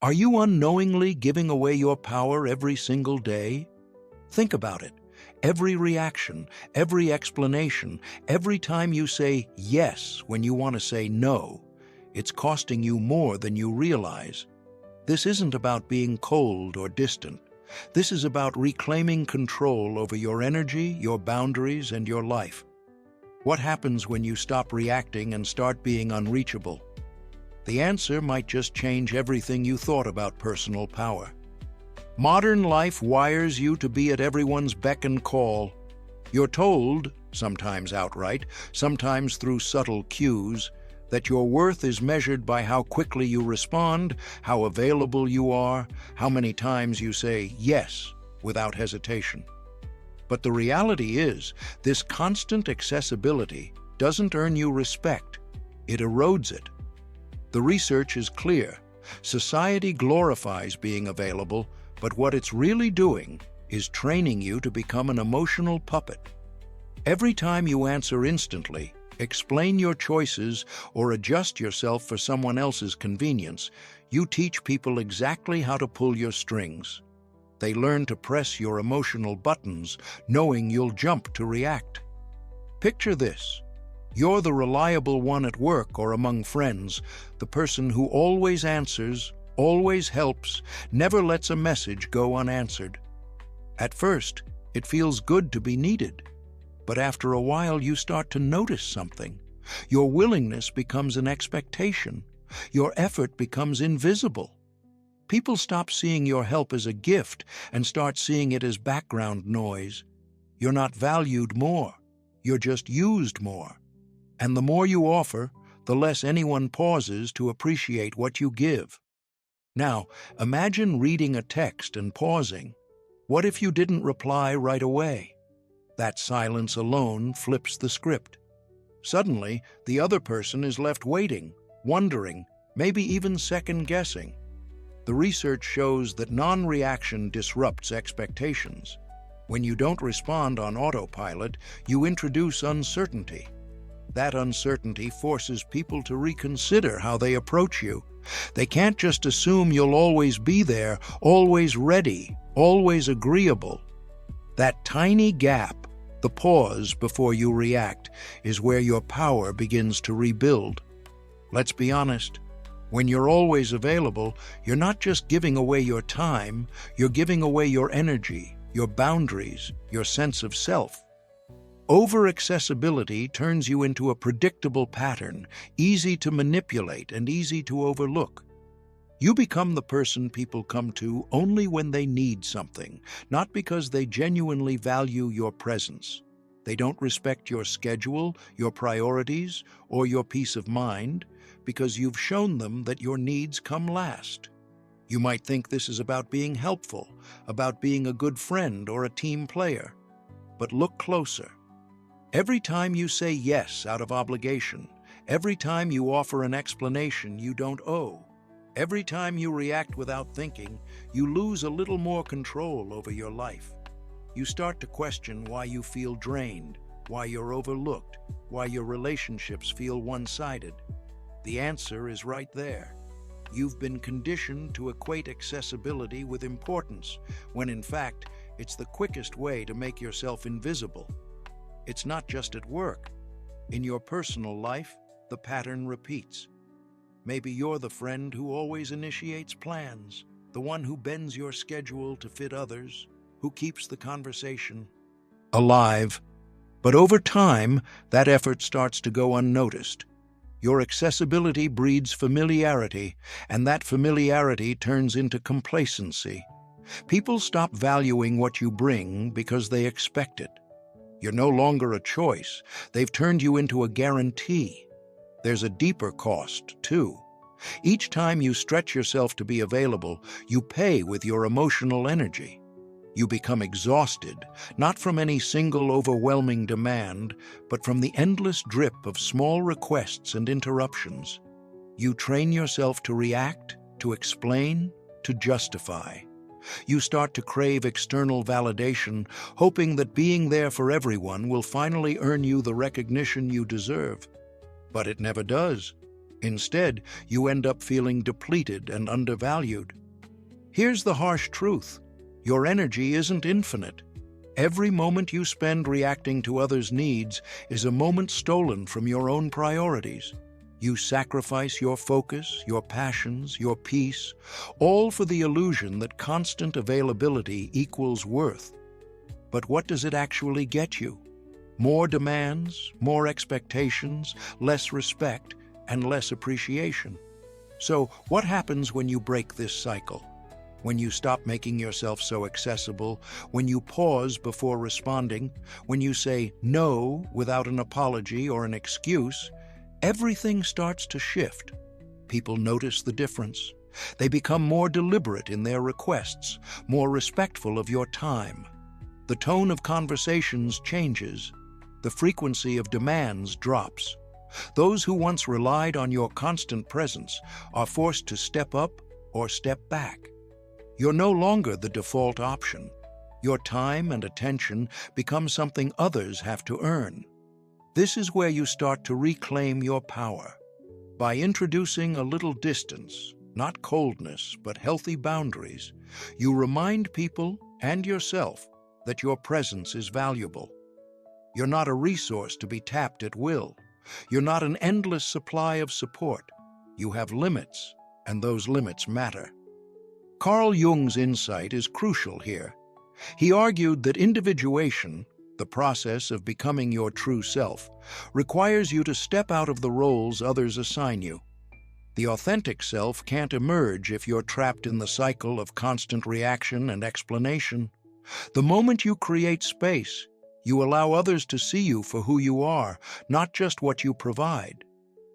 Are you unknowingly giving away your power every single day? Think about it. Every reaction, every explanation, every time you say yes when you want to say no, it's costing you more than you realize. This isn't about being cold or distant. This is about reclaiming control over your energy, your boundaries, and your life. What happens when you stop reacting and start being unreachable? The answer might just change everything you thought about personal power. Modern life wires you to be at everyone's beck and call. You're told, sometimes outright, sometimes through subtle cues, that your worth is measured by how quickly you respond, how available you are, how many times you say yes without hesitation. But the reality is, this constant accessibility doesn't earn you respect, it erodes it. The research is clear. Society glorifies being available, but what it's really doing is training you to become an emotional puppet. Every time you answer instantly, explain your choices, or adjust yourself for someone else's convenience, you teach people exactly how to pull your strings. They learn to press your emotional buttons, knowing you'll jump to react. Picture this. You're the reliable one at work or among friends, the person who always answers, always helps, never lets a message go unanswered. At first, it feels good to be needed. But after a while, you start to notice something. Your willingness becomes an expectation. Your effort becomes invisible. People stop seeing your help as a gift and start seeing it as background noise. You're not valued more. You're just used more. And the more you offer, the less anyone pauses to appreciate what you give. Now, imagine reading a text and pausing. What if you didn't reply right away? That silence alone flips the script. Suddenly, the other person is left waiting, wondering, maybe even second-guessing. The research shows that non-reaction disrupts expectations. When you don't respond on autopilot, you introduce uncertainty. That uncertainty forces people to reconsider how they approach you. They can't just assume you'll always be there, always ready, always agreeable. That tiny gap, the pause before you react, is where your power begins to rebuild. Let's be honest. When you're always available, you're not just giving away your time, you're giving away your energy, your boundaries, your sense of self. Over-accessibility turns you into a predictable pattern, easy to manipulate and easy to overlook. You become the person people come to only when they need something, not because they genuinely value your presence. They don't respect your schedule, your priorities, or your peace of mind, because you've shown them that your needs come last. You might think this is about being helpful, about being a good friend or a team player. But look closer. Every time you say yes out of obligation, every time you offer an explanation you don't owe, every time you react without thinking, you lose a little more control over your life. You start to question why you feel drained, why you're overlooked, why your relationships feel one-sided. The answer is right there. You've been conditioned to equate accessibility with importance, when in fact, it's the quickest way to make yourself invisible. It's not just at work. In your personal life, the pattern repeats. Maybe you're the friend who always initiates plans, the one who bends your schedule to fit others, who keeps the conversation alive. But over time, that effort starts to go unnoticed. Your accessibility breeds familiarity, and that familiarity turns into complacency. People stop valuing what you bring because they expect it. You're no longer a choice. They've turned you into a guarantee. There's a deeper cost, too. Each time you stretch yourself to be available, you pay with your emotional energy. You become exhausted, not from any single overwhelming demand, but from the endless drip of small requests and interruptions. You train yourself to react, to explain, to justify. You start to crave external validation, hoping that being there for everyone will finally earn you the recognition you deserve. But it never does. Instead, you end up feeling depleted and undervalued. Here's the harsh truth. Your energy isn't infinite. Every moment you spend reacting to others' needs is a moment stolen from your own priorities. You sacrifice your focus, your passions, your peace, all for the illusion that constant availability equals worth. But what does it actually get you? More demands, more expectations, less respect, and less appreciation. So, what happens when you break this cycle? When you stop making yourself so accessible, when you pause before responding, when you say no without an apology or an excuse, everything starts to shift. People notice the difference. They become more deliberate in their requests, more respectful of your time. The tone of conversations changes. The frequency of demands drops. Those who once relied on your constant presence are forced to step up or step back. You're no longer the default option. Your time and attention become something others have to earn. This is where you start to reclaim your power. By introducing a little distance, not coldness, but healthy boundaries, you remind people and yourself that your presence is valuable. You're not a resource to be tapped at will. You're not an endless supply of support. You have limits, and those limits matter. Carl Jung's insight is crucial here. He argued that individuation, the process of becoming your true self, requires you to step out of the roles others assign you. The authentic self can't emerge if you're trapped in the cycle of constant reaction and explanation. The moment you create space, you allow others to see you for who you are, not just what you provide.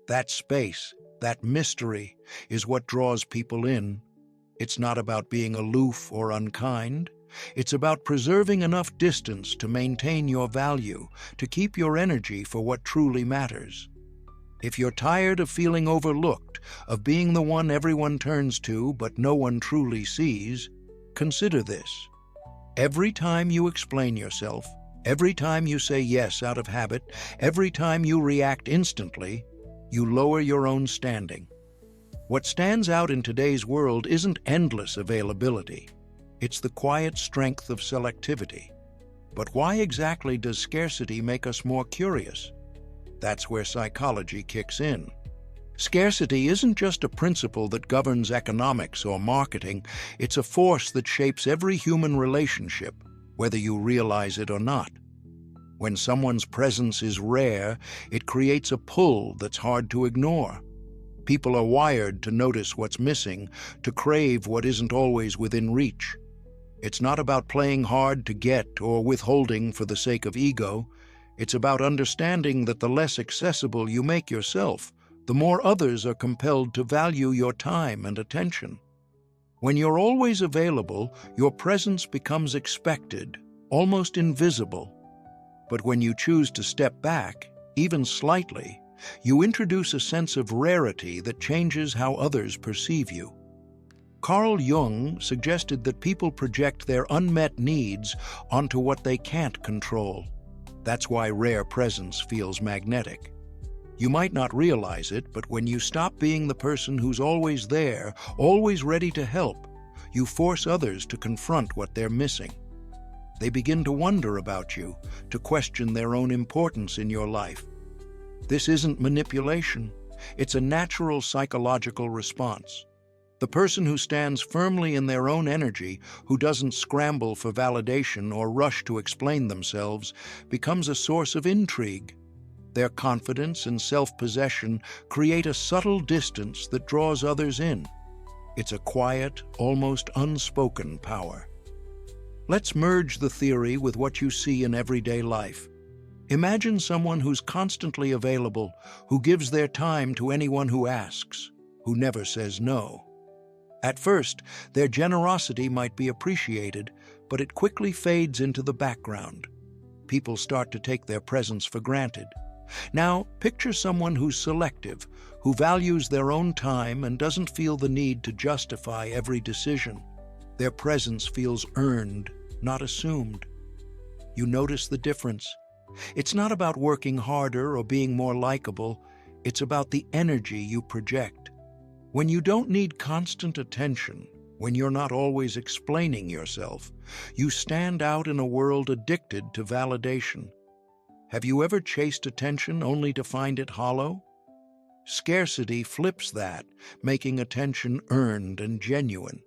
That space, that mystery, is what draws people in. It's not about being aloof or unkind. It's about preserving enough distance to maintain your value, to keep your energy for what truly matters. If you're tired of feeling overlooked, of being the one everyone turns to but no one truly sees, consider this. Every time you explain yourself, every time you say yes out of habit, every time you react instantly, you lower your own standing. What stands out in today's world isn't endless availability. It's the quiet strength of selectivity. But why exactly does scarcity make us more curious? That's where psychology kicks in. Scarcity isn't just a principle that governs economics or marketing. It's a force that shapes every human relationship, whether you realize it or not. When someone's presence is rare, it creates a pull that's hard to ignore. People are wired to notice what's missing, to crave what isn't always within reach. It's not about playing hard to get or withholding for the sake of ego. It's about understanding that the less accessible you make yourself, the more others are compelled to value your time and attention. When you're always available, your presence becomes expected, almost invisible. But when you choose to step back, even slightly, you introduce a sense of rarity that changes how others perceive you. Carl Jung suggested that people project their unmet needs onto what they can't control. That's why rare presence feels magnetic. You might not realize it, but when you stop being the person who's always there, always ready to help, you force others to confront what they're missing. They begin to wonder about you, to question their own importance in your life. This isn't manipulation. It's a natural psychological response. The person who stands firmly in their own energy, who doesn't scramble for validation or rush to explain themselves, becomes a source of intrigue. Their confidence and self-possession create a subtle distance that draws others in. It's a quiet, almost unspoken power. Let's merge the theory with what you see in everyday life. Imagine someone who's constantly available, who gives their time to anyone who asks, who never says no. At first, their generosity might be appreciated, but it quickly fades into the background. People start to take their presence for granted. Now, picture someone who's selective, who values their own time and doesn't feel the need to justify every decision. Their presence feels earned, not assumed. You notice the difference. It's not about working harder or being more likable. It's about the energy you project. When you don't need constant attention, when you're not always explaining yourself, you stand out in a world addicted to validation. Have you ever chased attention only to find it hollow? Scarcity flips that, making attention earned and genuine.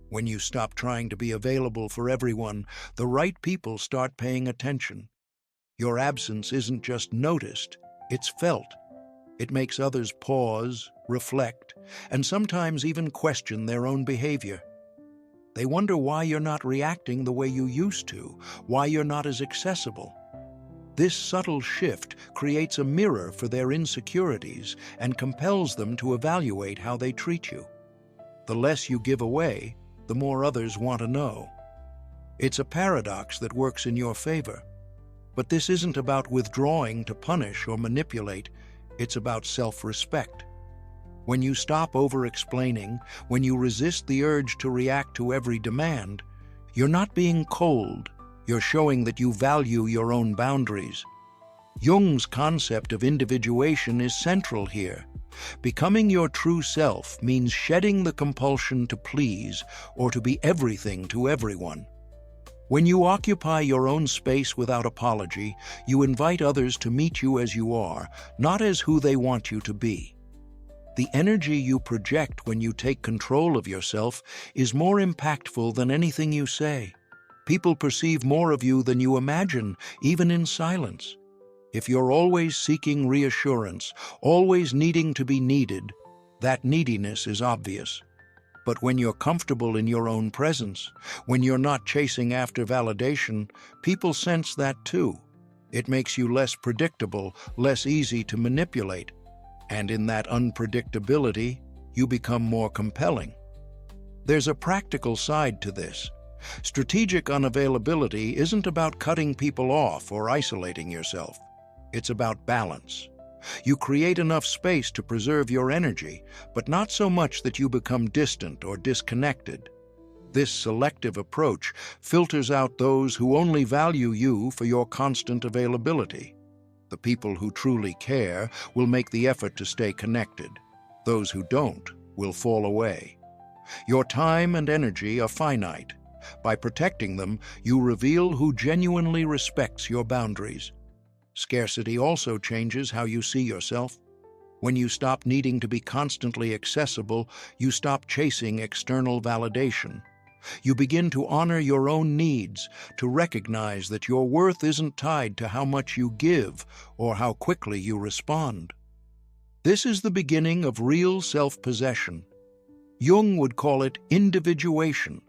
When you stop trying to be available for everyone, the right people start paying attention. Your absence isn't just noticed, it's felt. It makes others pause, reflect, and sometimes even question their own behavior. They wonder why you're not reacting the way you used to, why you're not as accessible. This subtle shift creates a mirror for their insecurities and compels them to evaluate how they treat you. The less you give away, the more others want to know. It's a paradox that works in your favor. But this isn't about withdrawing to punish or manipulate. It's about self-respect. When you stop over-explaining, when you resist the urge to react to every demand, you're not being cold. You're showing that you value your own boundaries. Jung's concept of individuation is central here. Becoming your true self means shedding the compulsion to please or to be everything to everyone. When you occupy your own space without apology, you invite others to meet you as you are, not as who they want you to be. The energy you project when you take control of yourself is more impactful than anything you say. People perceive more of you than you imagine, even in silence. If you're always seeking reassurance, always needing to be needed, that neediness is obvious. But when you're comfortable in your own presence, when you're not chasing after validation, people sense that too. It makes you less predictable, less easy to manipulate. And in that unpredictability, you become more compelling. There's a practical side to this. Strategic unavailability isn't about cutting people off or isolating yourself. It's about balance. You create enough space to preserve your energy, but not so much that you become distant or disconnected. This selective approach filters out those who only value you for your constant availability. The people who truly care will make the effort to stay connected. Those who don't will fall away. Your time and energy are finite. By protecting them, you reveal who genuinely respects your boundaries. Scarcity also changes how you see yourself. When you stop needing to be constantly accessible, you stop chasing external validation. You begin to honor your own needs, to recognize that your worth isn't tied to how much you give or how quickly you respond. This is the beginning of real self-possession. Jung would call it individuation,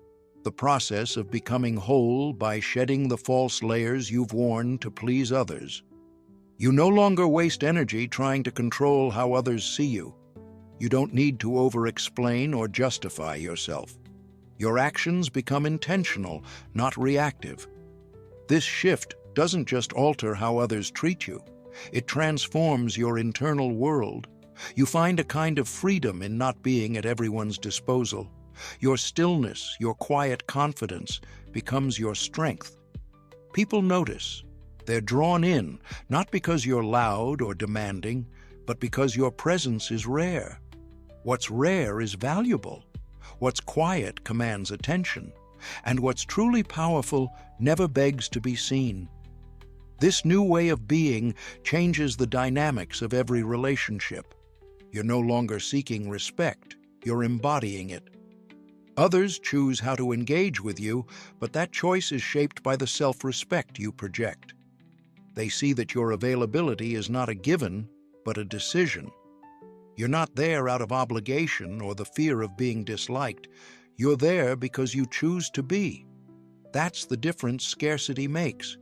the process of becoming whole by shedding the false layers you've worn to please others. You no longer waste energy trying to control how others see you. You don't need to over-explain or justify yourself. Your actions become intentional, not reactive. This shift doesn't just alter how others treat you. It transforms your internal world. You find a kind of freedom in not being at everyone's disposal. Your stillness, your quiet confidence becomes your strength. People notice. They're drawn in, not because you're loud or demanding, but because your presence is rare. What's rare is valuable. What's quiet commands attention. And what's truly powerful never begs to be seen. This new way of being changes the dynamics of every relationship. You're no longer seeking respect, you're embodying it. Others choose how to engage with you, but that choice is shaped by the self-respect you project. They see that your availability is not a given, but a decision. You're not there out of obligation or the fear of being disliked. You're there because you choose to be. That's the difference scarcity makes.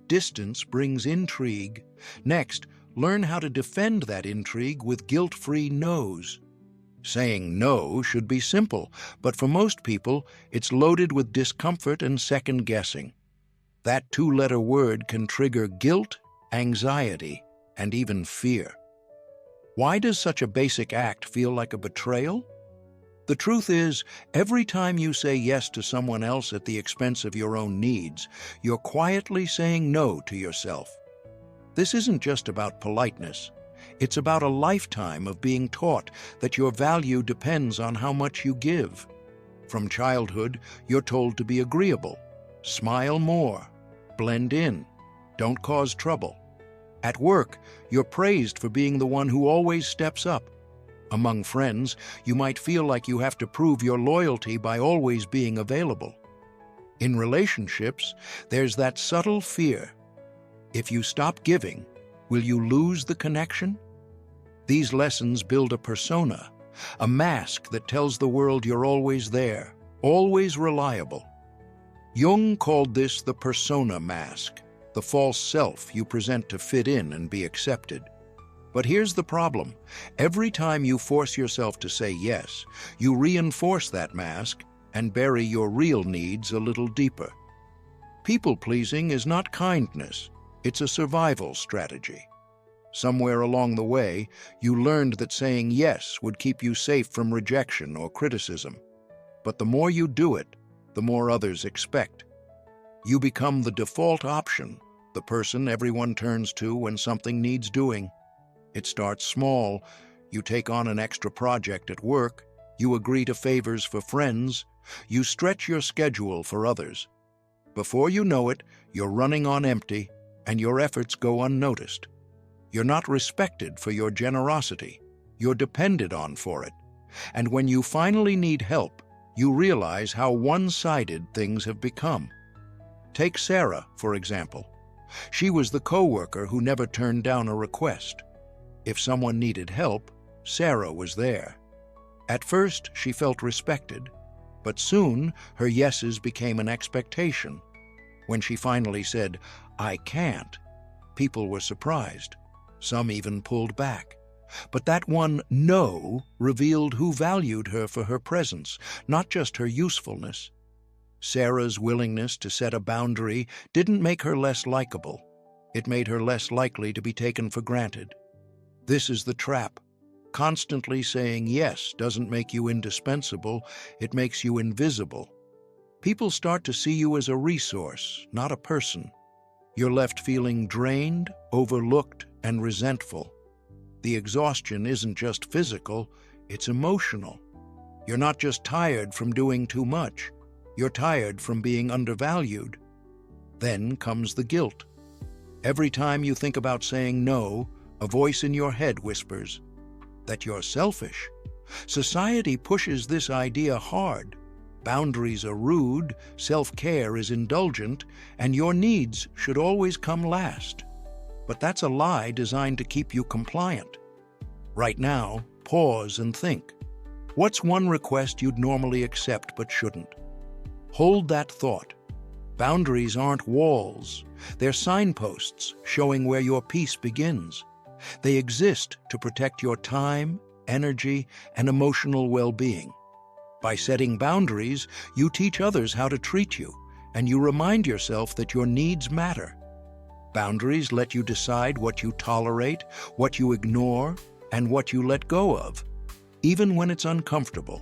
Distance brings intrigue. Next, learn how to defend that intrigue with guilt-free no's. Saying no should be simple, but for most people, it's loaded with discomfort and second-guessing. That two-letter word can trigger guilt, anxiety, and even fear. Why does such a basic act feel like a betrayal? The truth is, every time you say yes to someone else at the expense of your own needs, you're quietly saying no to yourself. This isn't just about politeness. It's about a lifetime of being taught that your value depends on how much you give. From childhood, you're told to be agreeable, smile more, blend in, don't cause trouble. At work, you're praised for being the one who always steps up. Among friends, you might feel like you have to prove your loyalty by always being available. In relationships, there's that subtle fear. If you stop giving, will you lose the connection? These lessons build a persona, a mask that tells the world you're always there, always reliable. Jung called this the persona mask, the false self you present to fit in and be accepted. But here's the problem. Every time you force yourself to say yes, you reinforce that mask and bury your real needs a little deeper. People-pleasing is not kindness, it's a survival strategy. Somewhere along the way, you learned that saying yes would keep you safe from rejection or criticism. But the more you do it, the more others expect. You become the default option, the person everyone turns to when something needs doing. It starts small. You take on an extra project at work, you agree to favors for friends, you stretch your schedule for others. Before you know it, you're running on empty, and your efforts go unnoticed. You're not respected for your generosity. You're depended on for it. And when you finally need help, you realize how one-sided things have become. Take Sarah, for example. She was the coworker who never turned down a request. If someone needed help, Sarah was there. At first, she felt respected, but soon her yeses became an expectation. When she finally said, "I can't," people were surprised. Some even pulled back. But that one no revealed who valued her for her presence, not just her usefulness. Sarah's willingness to set a boundary didn't make her less likable. It made her less likely to be taken for granted. This is the trap. Constantly saying yes doesn't make you indispensable, it makes you invisible. People start to see you as a resource, not a person. You're left feeling drained, overlooked, and resentful. The exhaustion isn't just physical, it's emotional. You're not just tired from doing too much, you're tired from being undervalued. Then comes the guilt. Every time you think about saying no, a voice in your head whispers that you're selfish. Society pushes this idea hard. Boundaries are rude, self-care is indulgent, and your needs should always come last. But that's a lie designed to keep you compliant. Right now, pause and think. What's one request you'd normally accept but shouldn't? Hold that thought. Boundaries aren't walls. They're signposts showing where your peace begins. They exist to protect your time, energy, and emotional well-being. By setting boundaries, you teach others how to treat you, and you remind yourself that your needs matter. Boundaries let you decide what you tolerate, what you ignore, and what you let go of, even when it's uncomfortable.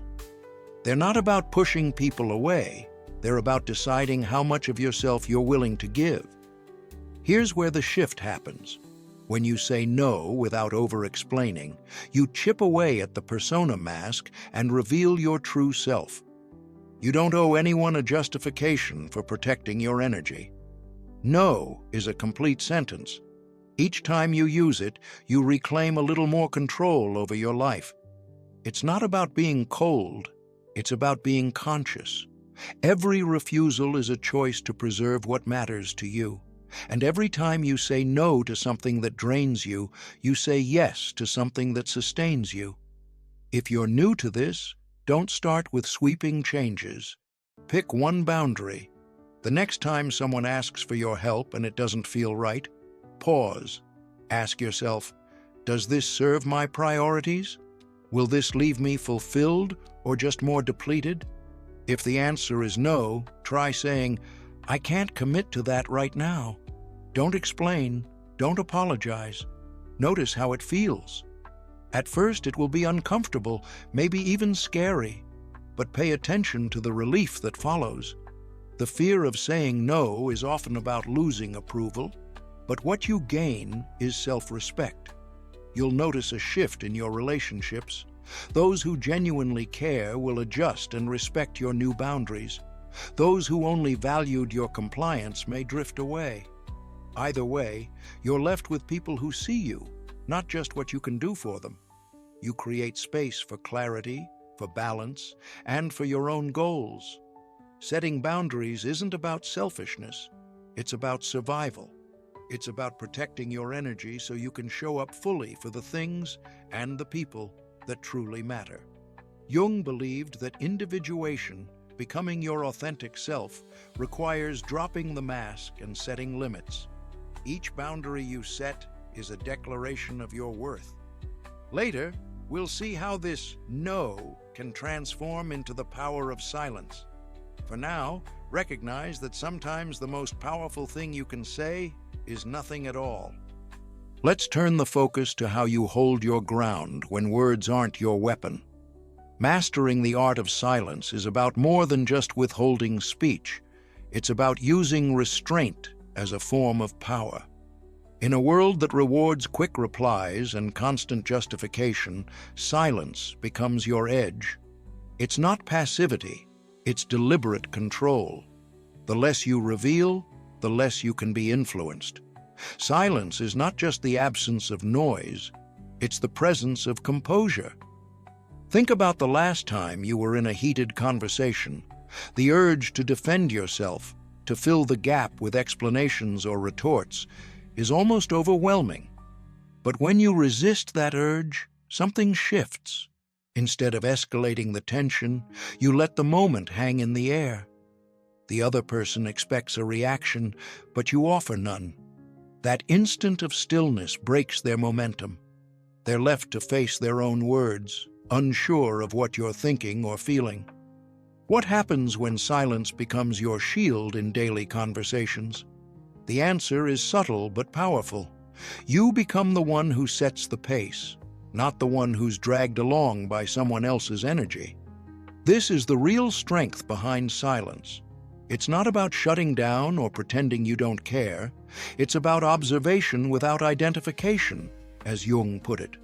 They're not about pushing people away. They're about deciding how much of yourself you're willing to give. Here's where the shift happens. When you say no without over-explaining, you chip away at the persona mask and reveal your true self. You don't owe anyone a justification for protecting your energy. No is a complete sentence. Each time you use it, you reclaim a little more control over your life. It's not about being cold, it's about being conscious. Every refusal is a choice to preserve what matters to you. And every time you say no to something that drains you, you say yes to something that sustains you. If you're new to this, don't start with sweeping changes. Pick one boundary. The next time someone asks for your help and it doesn't feel right, pause. Ask yourself, does this serve my priorities? Will this leave me fulfilled or just more depleted? If the answer is no, try saying, "I can't commit to that right now." Don't explain, don't apologize. Notice how it feels. At first it will be uncomfortable, maybe even scary, but pay attention to the relief that follows. The fear of saying no is often about losing approval, but what you gain is self-respect. You'll notice a shift in your relationships. Those who genuinely care will adjust and respect your new boundaries. Those who only valued your compliance may drift away. Either way, you're left with people who see you, not just what you can do for them. You create space for clarity, for balance, and for your own goals. Setting boundaries isn't about selfishness. It's about survival. It's about protecting your energy so you can show up fully for the things and the people that truly matter. Jung believed that individuation, becoming your authentic self, requires dropping the mask and setting limits. Each boundary you set is a declaration of your worth. Later, we'll see how this no can transform into the power of silence. For now, recognize that sometimes the most powerful thing you can say is nothing at all. Let's turn the focus to how you hold your ground when words aren't your weapon. Mastering the art of silence is about more than just withholding speech. It's about using restraint as a form of power. In a world that rewards quick replies and constant justification, silence becomes your edge. It's not passivity, it's deliberate control. The less you reveal, the less you can be influenced. Silence is not just the absence of noise, it's the presence of composure. Think about the last time you were in a heated conversation. The urge to defend yourself, to fill the gap with explanations or retorts, is almost overwhelming. But when you resist that urge, something shifts. Instead of escalating the tension, you let the moment hang in the air. The other person expects a reaction, but you offer none. That instant of stillness breaks their momentum. They're left to face their own words, unsure of what you're thinking or feeling. What happens when silence becomes your shield in daily conversations? The answer is subtle but powerful. You become the one who sets the pace, not the one who's dragged along by someone else's energy. This is the real strength behind silence. It's not about shutting down or pretending you don't care. It's about observation without identification, as Jung put it.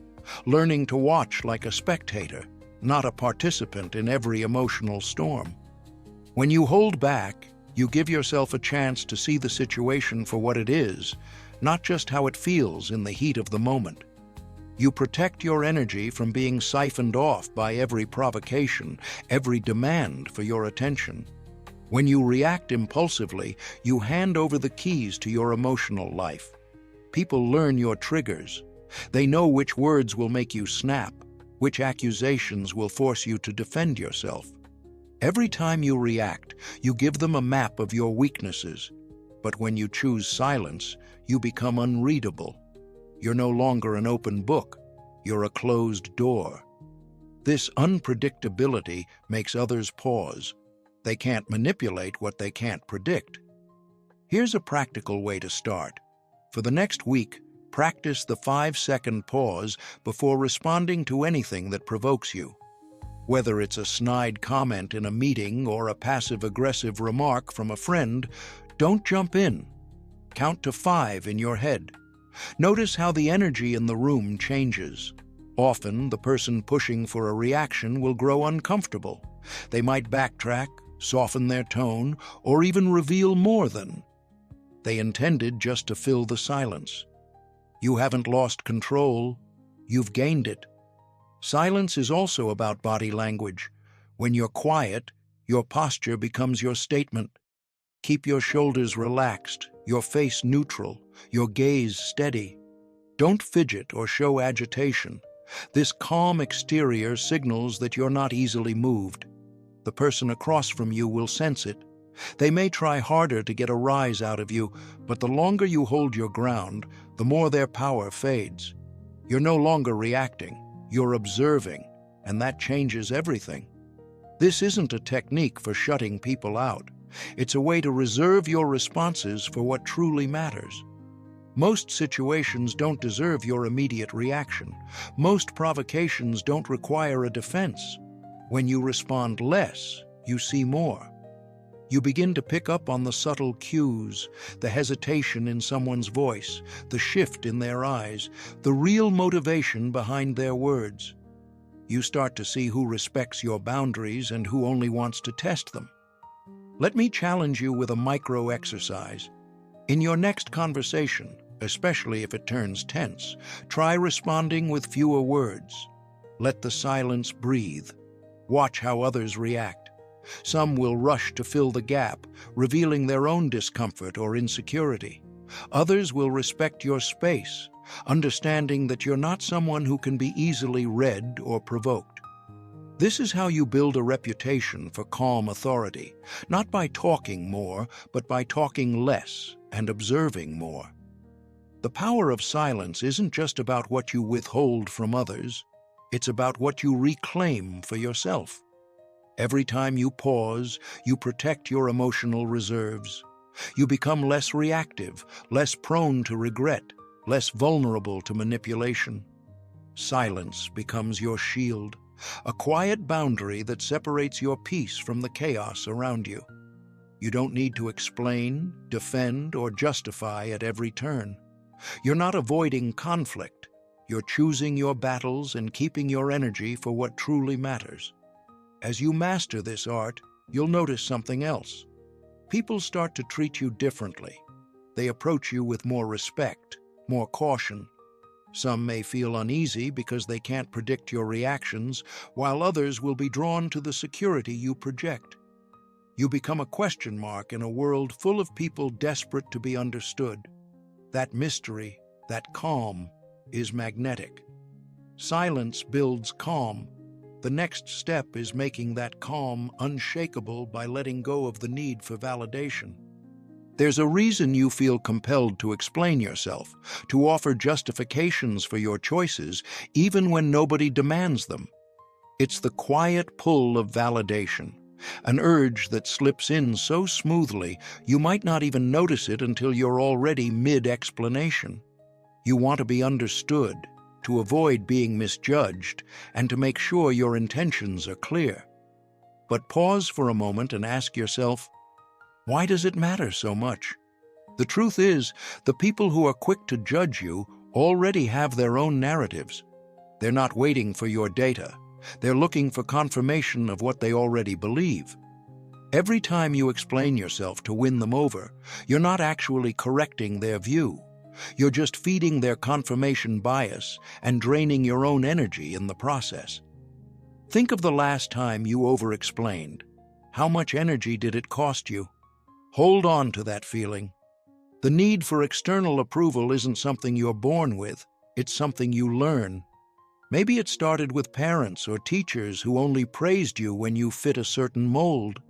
Learning to watch like a spectator, not a participant in every emotional storm. When you hold back, you give yourself a chance to see the situation for what it is, not just how it feels in the heat of the moment. You protect your energy from being siphoned off by every provocation, every demand for your attention. When you react impulsively, you hand over the keys to your emotional life. People learn your triggers. They know which words will make you snap, which accusations will force you to defend yourself. Every time you react, you give them a map of your weaknesses. But when you choose silence, you become unreadable. You're no longer an open book. You're a closed door. This unpredictability makes others pause. They can't manipulate what they can't predict. Here's a practical way to start. For the next week, practice the 5-second pause before responding to anything that provokes you. Whether it's a snide comment in a meeting or a passive-aggressive remark from a friend, don't jump in. Count to 5 in your head. Notice how the energy in the room changes. Often, the person pushing for a reaction will grow uncomfortable. They might backtrack, soften their tone, or even reveal more than they intended just to fill the silence. You haven't lost control, you've gained it. Silence is also about body language. When you're quiet, your posture becomes your statement. Keep your shoulders relaxed, your face neutral, your gaze steady. Don't fidget or show agitation. This calm exterior signals that you're not easily moved. The person across from you will sense it. They may try harder to get a rise out of you, but the longer you hold your ground, the more their power fades. You're no longer reacting, you're observing, and that changes everything. This isn't a technique for shutting people out. It's a way to reserve your responses for what truly matters. Most situations don't deserve your immediate reaction. Most provocations don't require a defense. When you respond less, you see more. You begin to pick up on the subtle cues, the hesitation in someone's voice, the shift in their eyes, the real motivation behind their words. You start to see who respects your boundaries and who only wants to test them. Let me challenge you with a micro exercise. In your next conversation, especially if it turns tense, try responding with fewer words. Let the silence breathe. Watch how others react. Some will rush to fill the gap, revealing their own discomfort or insecurity. Others will respect your space, understanding that you're not someone who can be easily read or provoked. This is how you build a reputation for calm authority, not by talking more, but by talking less and observing more. The power of silence isn't just about what you withhold from others, it's about what you reclaim for yourself. Every time you pause, you protect your emotional reserves. You become less reactive, less prone to regret, less vulnerable to manipulation. Silence becomes your shield, a quiet boundary that separates your peace from the chaos around you. You don't need to explain, defend, or justify at every turn. You're not avoiding conflict. You're choosing your battles and keeping your energy for what truly matters. As you master this art, you'll notice something else. People start to treat you differently. They approach you with more respect, more caution. Some may feel uneasy because they can't predict your reactions, while others will be drawn to the security you project. You become a question mark in a world full of people desperate to be understood. That mystery, that calm, is magnetic. Silence builds calm. The next step is making that calm unshakable by letting go of the need for validation. There's a reason you feel compelled to explain yourself, to offer justifications for your choices, even when nobody demands them. It's the quiet pull of validation, an urge that slips in so smoothly you might not even notice it until you're already mid-explanation. You want to be understood, to avoid being misjudged, and to make sure your intentions are clear. But pause for a moment and ask yourself, why does it matter so much? The truth is, the people who are quick to judge you already have their own narratives. They're not waiting for your data. They're looking for confirmation of what they already believe. Every time you explain yourself to win them over, you're not actually correcting their view. You're just feeding their confirmation bias and draining your own energy in the process. Think of the last time you over-explained. How much energy did it cost you? Hold on to that feeling. The need for external approval isn't something you're born with, it's something you learn. Maybe it started with parents or teachers who only praised you when you fit a certain mold.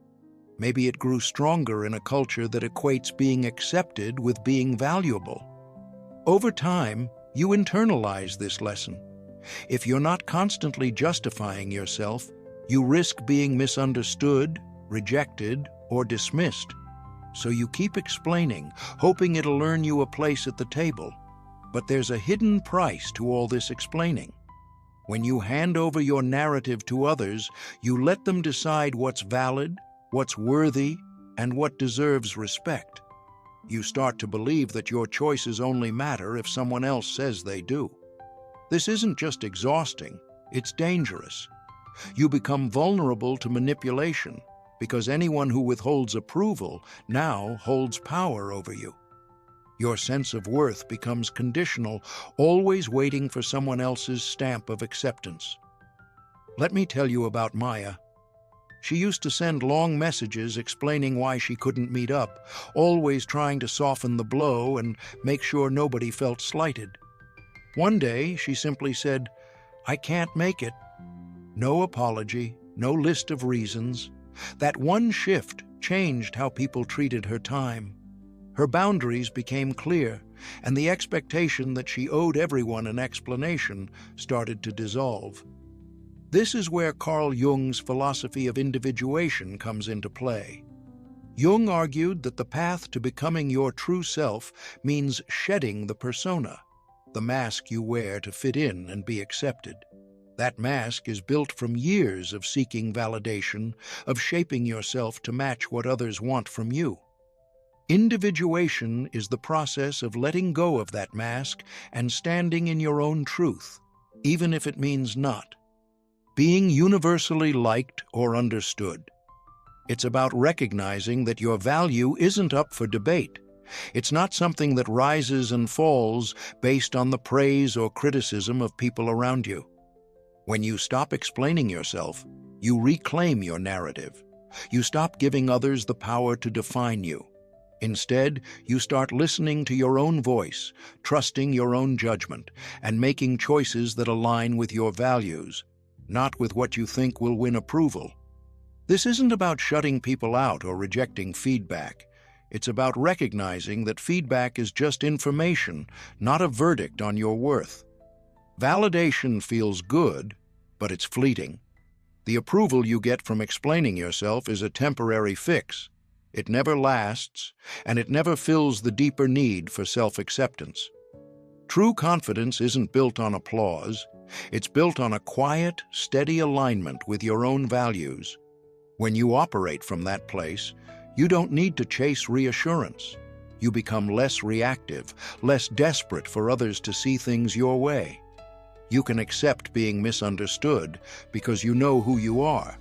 Maybe it grew stronger in a culture that equates being accepted with being valuable. Over time, you internalize this lesson. If you're not constantly justifying yourself, you risk being misunderstood, rejected, or dismissed. So you keep explaining, hoping it'll earn you a place at the table. But there's a hidden price to all this explaining. When you hand over your narrative to others, you let them decide what's valid, what's worthy, and what deserves respect. You start to believe that your choices only matter if someone else says they do. This isn't just exhausting, it's dangerous. You become vulnerable to manipulation because anyone who withholds approval now holds power over you. Your sense of worth becomes conditional, always waiting for someone else's stamp of acceptance. Let me tell you about Maya. She used to send long messages explaining why she couldn't meet up, always trying to soften the blow and make sure nobody felt slighted. One day, she simply said, "I can't make it." No apology, no list of reasons. That one shift changed how people treated her time. Her boundaries became clear, and the expectation that she owed everyone an explanation started to dissolve. This is where Carl Jung's philosophy of individuation comes into play. Jung argued that the path to becoming your true self means shedding the persona, the mask you wear to fit in and be accepted. That mask is built from years of seeking validation, of shaping yourself to match what others want from you. Individuation is the process of letting go of that mask and standing in your own truth, even if it means not being universally liked or understood. It's about recognizing that your value isn't up for debate. It's not something that rises and falls based on the praise or criticism of people around you. When you stop explaining yourself, you reclaim your narrative. You stop giving others the power to define you. Instead, you start listening to your own voice, trusting your own judgment, and making choices that align with your values, not with what you think will win approval. This isn't about shutting people out or rejecting feedback. It's about recognizing that feedback is just information, not a verdict on your worth. Validation feels good, but it's fleeting. The approval you get from explaining yourself is a temporary fix. It never lasts, and it never fills the deeper need for self-acceptance. True confidence isn't built on applause. It's built on a quiet, steady alignment with your own values. When you operate from that place, you don't need to chase reassurance. You become less reactive, less desperate for others to see things your way. You can accept being misunderstood because you know who you are.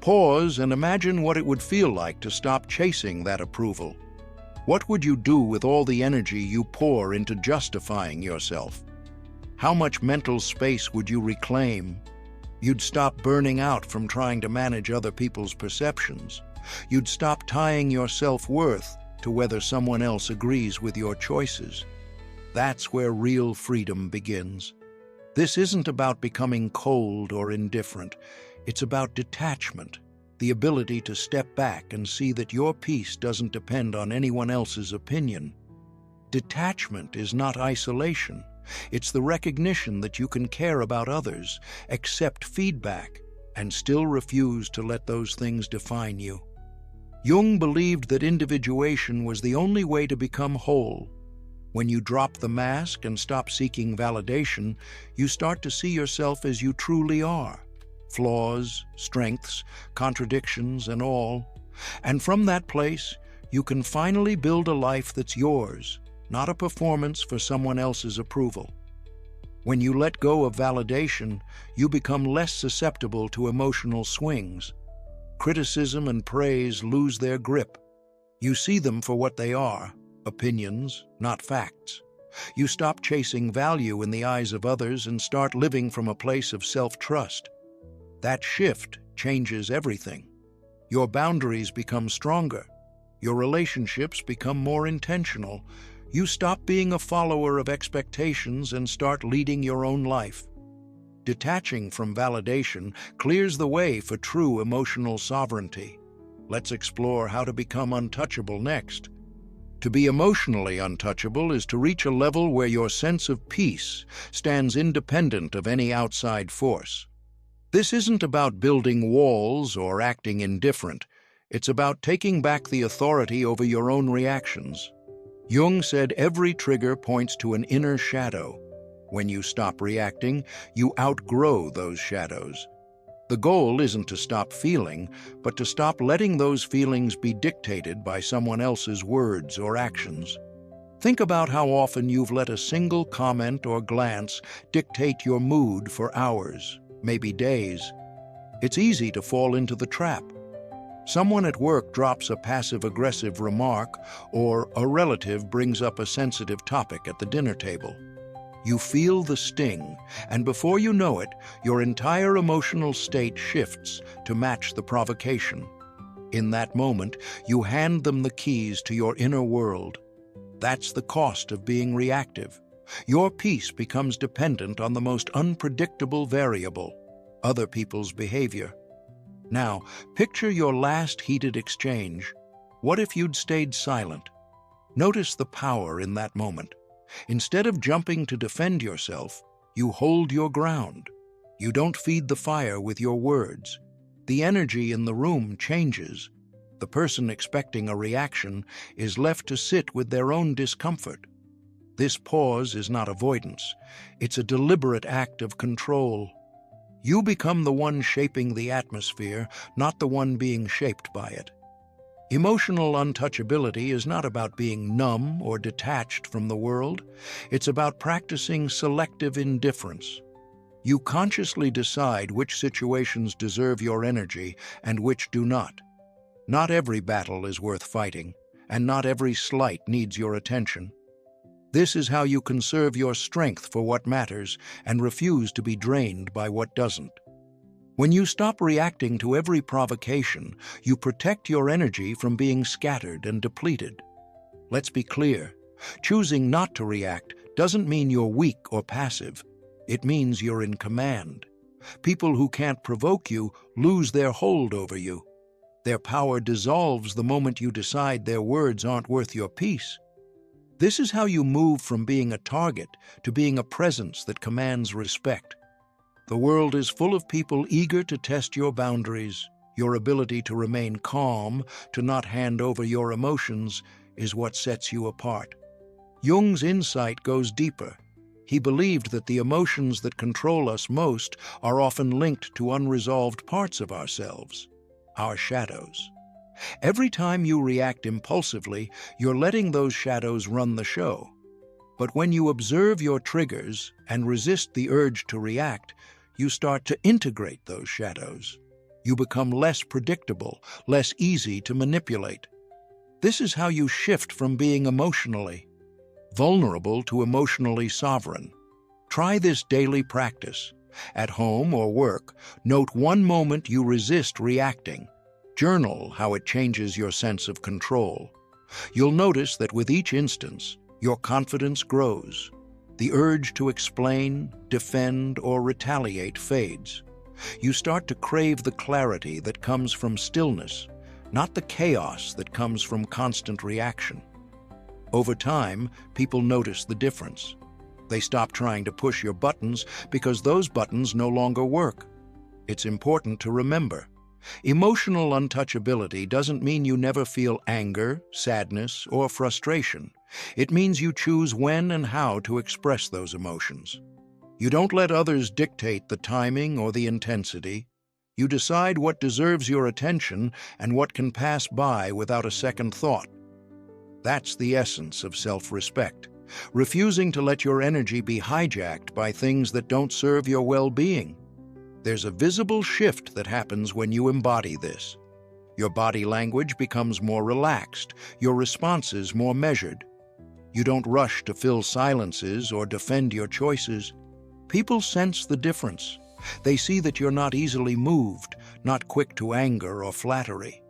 Pause and imagine what it would feel like to stop chasing that approval. What would you do with all the energy you pour into justifying yourself? How much mental space would you reclaim? You'd stop burning out from trying to manage other people's perceptions. You'd stop tying your self-worth to whether someone else agrees with your choices. That's where real freedom begins. This isn't about becoming cold or indifferent. It's about detachment, the ability to step back and see that your peace doesn't depend on anyone else's opinion. Detachment is not isolation. It's the recognition that you can care about others, accept feedback, and still refuse to let those things define you. Jung believed that individuation was the only way to become whole. When you drop the mask and stop seeking validation, you start to see yourself as you truly are. Flaws, strengths, contradictions, and all. And from that place, you can finally build a life that's yours, not a performance for someone else's approval. When you let go of validation, you become less susceptible to emotional swings. Criticism and praise lose their grip. You see them for what they are, opinions, not facts. You stop chasing value in the eyes of others and start living from a place of self-trust. That shift changes everything. Your boundaries become stronger. Your relationships become more intentional. You stop being a follower of expectations and start leading your own life. Detaching from validation clears the way for true emotional sovereignty. Let's explore how to become untouchable next. To be emotionally untouchable is to reach a level where your sense of peace stands independent of any outside force. This isn't about building walls or acting indifferent. It's about taking back the authority over your own reactions. Jung said every trigger points to an inner shadow. When you stop reacting, you outgrow those shadows. The goal isn't to stop feeling, but to stop letting those feelings be dictated by someone else's words or actions. Think about how often you've let a single comment or glance dictate your mood for hours, maybe days. It's easy to fall into the trap. Someone at work drops a passive-aggressive remark, or a relative brings up a sensitive topic at the dinner table. You feel the sting, and before you know it, your entire emotional state shifts to match the provocation. In that moment, you hand them the keys to your inner world. That's the cost of being reactive. Your peace becomes dependent on the most unpredictable variable, other people's behavior. Now, picture your last heated exchange. What if you'd stayed silent? Notice the power in that moment. Instead of jumping to defend yourself, you hold your ground. You don't feed the fire with your words. The energy in the room changes. The person expecting a reaction is left to sit with their own discomfort. This pause is not avoidance. It's a deliberate act of control. You become the one shaping the atmosphere, not the one being shaped by it. Emotional untouchability is not about being numb or detached from the world. It's about practicing selective indifference. You consciously decide which situations deserve your energy and which do not. Not every battle is worth fighting, and not every slight needs your attention. This is how you conserve your strength for what matters and refuse to be drained by what doesn't. When you stop reacting to every provocation, you protect your energy from being scattered and depleted. Let's be clear. Choosing not to react doesn't mean you're weak or passive. It means you're in command. People who can't provoke you lose their hold over you. Their power dissolves the moment you decide their words aren't worth your peace. This is how you move from being a target to being a presence that commands respect. The world is full of people eager to test your boundaries. Your ability to remain calm, to not hand over your emotions, is what sets you apart. Jung's insight goes deeper. He believed that the emotions that control us most are often linked to unresolved parts of ourselves, our shadows. Every time you react impulsively, you're letting those shadows run the show. But when you observe your triggers and resist the urge to react, you start to integrate those shadows. You become less predictable, less easy to manipulate. This is how you shift from being emotionally vulnerable to emotionally sovereign. Try this daily practice. At home or work, note one moment you resist reacting. Journal how it changes your sense of control. You'll notice that with each instance, your confidence grows. The urge to explain, defend, or retaliate fades. You start to crave the clarity that comes from stillness, not the chaos that comes from constant reaction. Over time, people notice the difference. They stop trying to push your buttons because those buttons no longer work. It's important to remember. Emotional untouchability doesn't mean you never feel anger, sadness, or frustration. It means you choose when and how to express those emotions. You don't let others dictate the timing or the intensity. You decide what deserves your attention and what can pass by without a second thought. That's the essence of self-respect, refusing to let your energy be hijacked by things that don't serve your well-being. There's a visible shift that happens when you embody this. Your body language becomes more relaxed, your responses more measured. You don't rush to fill silences or defend your choices. People sense the difference. They see that you're not easily moved, not quick to anger or flattery.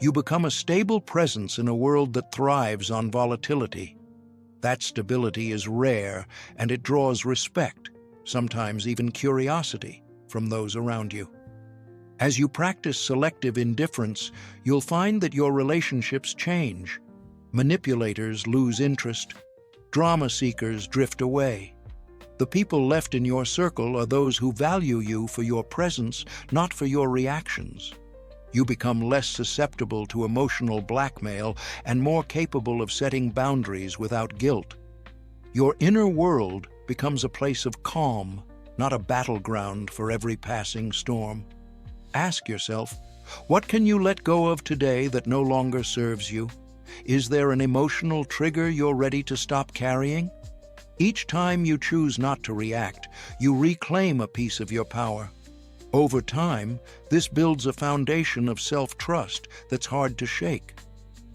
You become a stable presence in a world that thrives on volatility. That stability is rare, and it draws respect, sometimes even curiosity, from those around you. As you practice selective indifference, you'll find that your relationships change. Manipulators lose interest. Drama seekers drift away. The people left in your circle are those who value you for your presence, not for your reactions. You become less susceptible to emotional blackmail and more capable of setting boundaries without guilt. Your inner world becomes a place of calm, not a battleground for every passing storm. Ask yourself, what can you let go of today that no longer serves you? Is there an emotional trigger you're ready to stop carrying? Each time you choose not to react, you reclaim a piece of your power. Over time, this builds a foundation of self-trust that's hard to shake.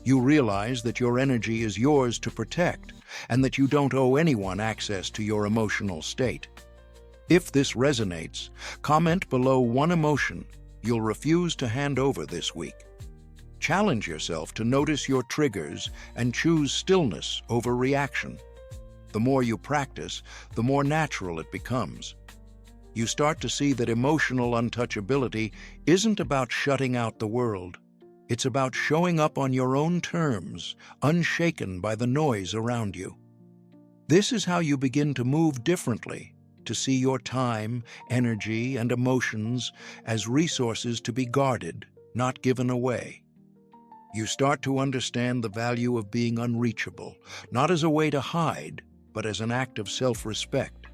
You realize that your energy is yours to protect, and that you don't owe anyone access to your emotional state. If this resonates, comment below one emotion you'll refuse to hand over this week. Challenge yourself to notice your triggers and choose stillness over reaction. The more you practice, the more natural it becomes. You start to see that emotional untouchability isn't about shutting out the world. It's about showing up on your own terms, unshaken by the noise around you. This is how you begin to move differently, to see your time, energy, and emotions as resources to be guarded, not given away. You start to understand the value of being unreachable, not as a way to hide, but as an act of self-respect.